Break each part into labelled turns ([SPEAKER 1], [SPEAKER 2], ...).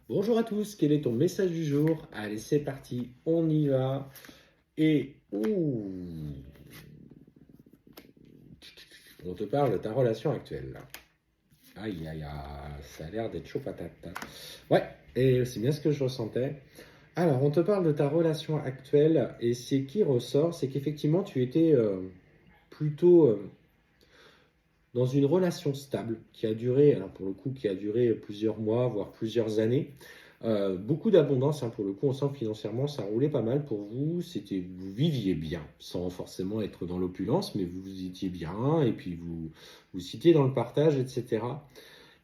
[SPEAKER 1] Bonjour à tous, quel est ton message du jour? Allez, c'est parti, on y va. Et on te parle de ta relation actuelle. Aïe, aïe, aïe, ça a l'air d'être chaud patate. Ouais, et c'est bien ce que je ressentais. Alors, on te parle de ta relation actuelle, et ce qui ressort, c'est qu'effectivement, tu étais plutôt dans une relation stable qui a duré, alors pour le coup, qui a duré plusieurs mois, voire plusieurs années. Beaucoup d'abondance, hein, pour le coup, on sent que financièrement, ça roulait pas mal pour vous. Vous viviez bien, sans forcément être dans l'opulence, mais vous étiez bien, et puis vous citiez dans le partage, etc.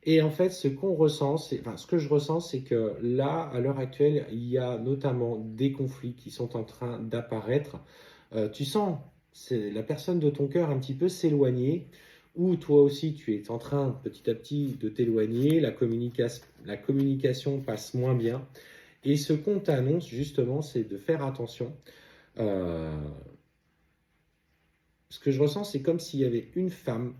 [SPEAKER 1] Et en fait, ce que je ressens, c'est que là, à l'heure actuelle, il y a notamment des conflits qui sont en train d'apparaître. Tu sens la personne de ton cœur un petit peu s'éloigner, ou toi aussi tu es en train petit à petit de t'éloigner, la communication passe moins bien. Et ce qu'on t'annonce justement, c'est de faire attention. Euh, ce que je ressens, c'est comme s'il y avait une femme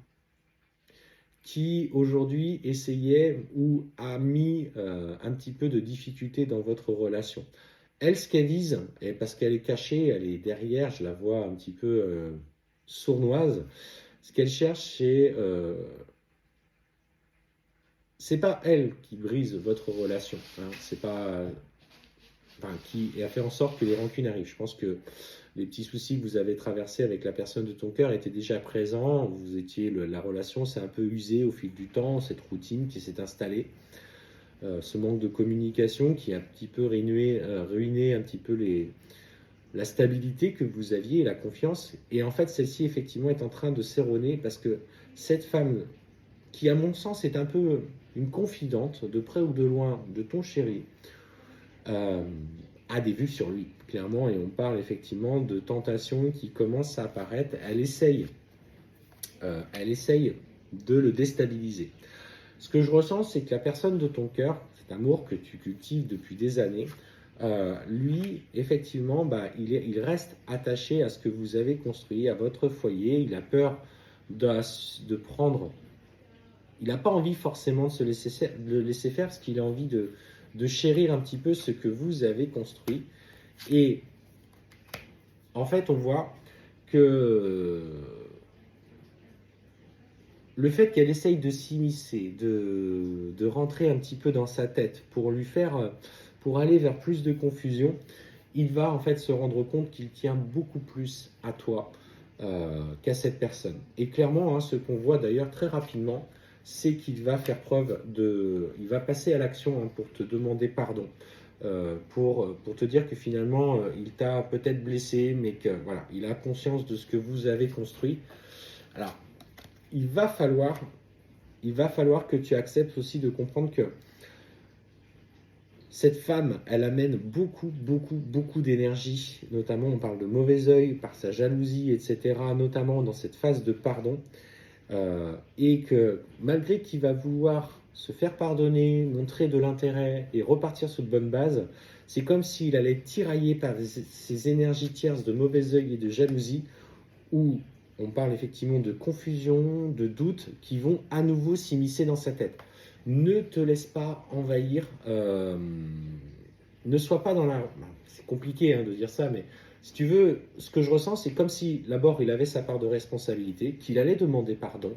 [SPEAKER 1] qui aujourd'hui essayait ou a mis un petit peu de difficulté dans votre relation. Elle, ce qu'elle vise, et parce qu'elle est cachée, elle est derrière, je la vois un petit peu sournoise, ce qu'elle cherche, c'est pas elle qui brise votre relation, hein, c'est pas, enfin, qui a fait en sorte que les rancunes arrivent. Je pense que les petits soucis que vous avez traversés avec la personne de ton cœur étaient déjà présents. La relation s'est un peu usée au fil du temps, cette routine qui s'est installée, ce manque de communication qui a un petit peu ruiné un petit peu la stabilité que vous aviez et la confiance. Et en fait, celle-ci, effectivement, est en train de s'éroner parce que cette femme, qui, à mon sens, est un peu une confidente, de près ou de loin, de ton chéri, euh, a des vues sur lui, clairement. Et on parle effectivement de tentation qui commence à apparaître. Elle essaye de le déstabiliser. Ce que je ressens, c'est que la personne de ton cœur, cet amour que tu cultives depuis des années, lui, effectivement, il reste attaché à ce que vous avez construit, à votre foyer. Il a peur de prendre. Il n'a pas envie forcément de le laisser faire parce qu'il a envie de chérir un petit peu ce que vous avez construit. Et en fait, on voit que le fait qu'elle essaye de s'immiscer, de rentrer un petit peu dans sa tête pour aller vers plus de confusion, il va en fait se rendre compte qu'il tient beaucoup plus à toi qu'à cette personne. Et clairement, hein, ce qu'on voit d'ailleurs très rapidement, c'est qu'il va faire il va passer à l'action, hein, pour te demander pardon, pour te dire que finalement, il t'a peut-être blessé, mais que voilà, il a conscience de ce que vous avez construit. Alors, il va falloir, il va falloir que tu acceptes aussi de comprendre que cette femme, elle amène beaucoup, beaucoup, beaucoup d'énergie. Notamment, on parle de mauvais œil par sa jalousie, etc. Notamment dans cette phase de pardon. Et que malgré qu'il va vouloir se faire pardonner, montrer de l'intérêt et repartir sur de bonnes bases, c'est comme s'il allait être tiraillé par ces énergies tierces de mauvais œil et de jalousie, où on parle effectivement de confusion, de doute, qui vont à nouveau s'immiscer dans sa tête. Ne te laisse pas envahir, ne sois pas dans la... C'est compliqué, hein, de dire ça, mais si tu veux, ce que je ressens, c'est comme si d'abord il avait sa part de responsabilité, qu'il allait demander pardon,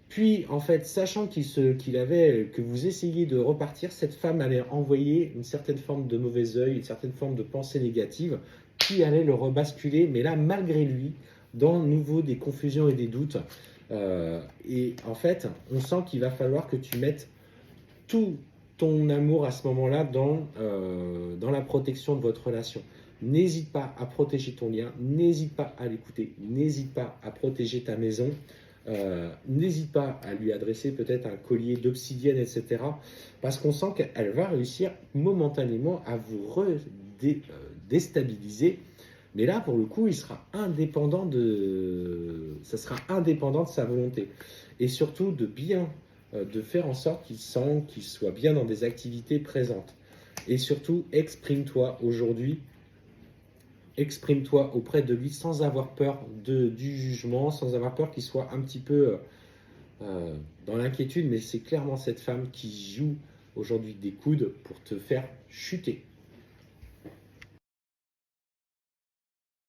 [SPEAKER 1] puis en fait, sachant que vous essayez de repartir, cette femme allait envoyer une certaine forme de mauvais œil, une certaine forme de pensée négative, qui allait le rebasculer, mais là, malgré lui, dans nouveau des confusions et des doutes. Et en fait, on sent qu'il va falloir que tu mettes tout ton amour à ce moment-là dans la protection de votre relation. N'hésite pas à protéger ton lien, n'hésite pas à l'écouter, n'hésite pas à protéger ta maison, n'hésite pas à lui adresser peut-être un collier d'obsidienne, etc. Parce qu'on sent qu'elle va réussir momentanément à vous déstabiliser. Mais là, pour le coup, ça sera indépendant de sa volonté. Et surtout, de faire en sorte qu'il soit bien dans des activités présentes. Et surtout, exprime-toi aujourd'hui, exprime-toi auprès de lui sans avoir peur du jugement, sans avoir peur qu'il soit un petit peu dans l'inquiétude, mais c'est clairement cette femme qui joue aujourd'hui des coudes pour te faire chuter.